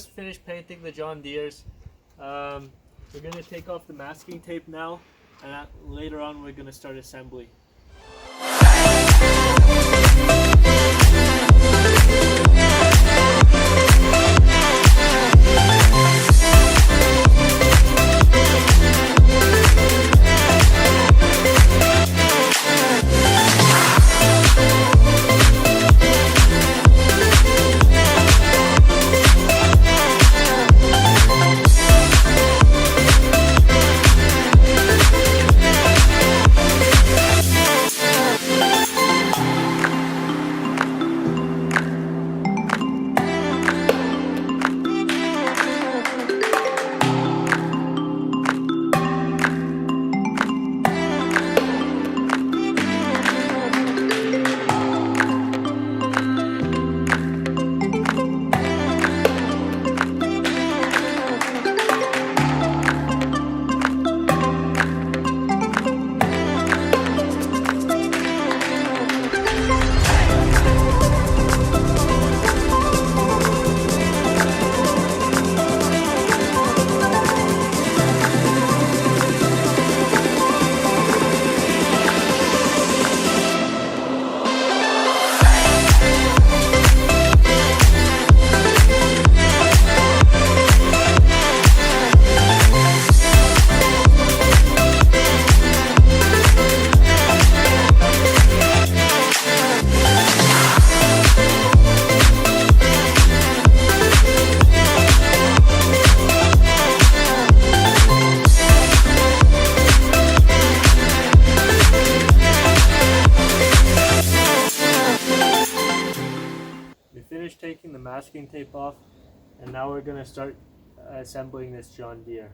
just finished painting the John Deeres. We're going to take off the masking tape now, and later on we're going to start assembly. Finished taking the masking tape off, and now we're going to start assembling this John Deere.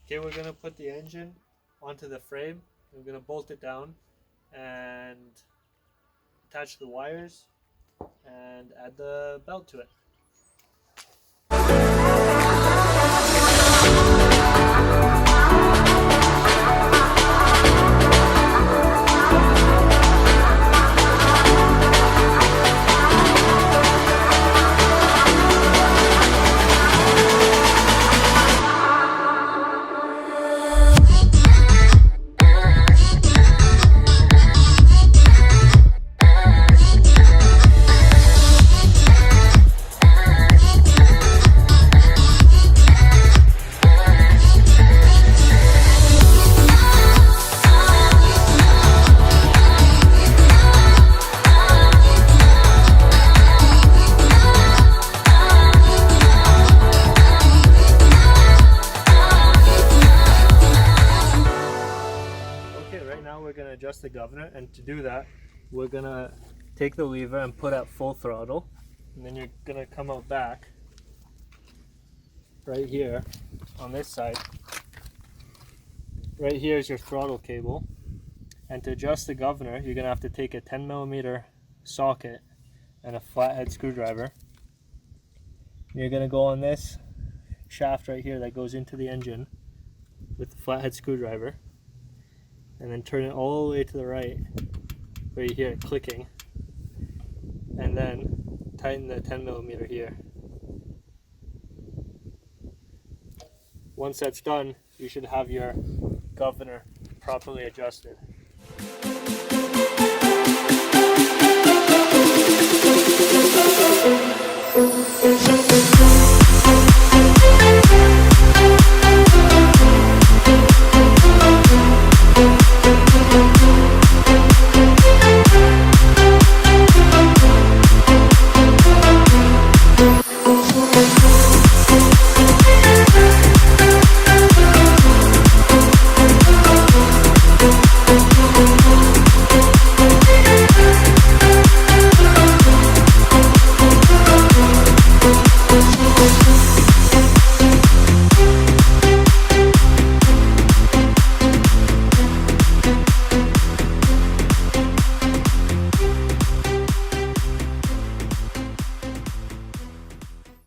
Okay, we're going to put the engine onto the frame. We're going to bolt it down and attach the wires and add the belt to it. We're going to adjust the governor, and to do that we're going to take the lever and put at full throttle, and then you're going to come out back right here on this side. Right here is your throttle cable, And to adjust the governor, you're going to have to take a 10mm socket and a flathead screwdriver. You're going to go on this shaft right here that goes into the engine with the flathead screwdriver, and then turn it all the way to the right where you hear it clicking, and then tighten the 10mm here. Once that's done, you should have your governor properly adjusted.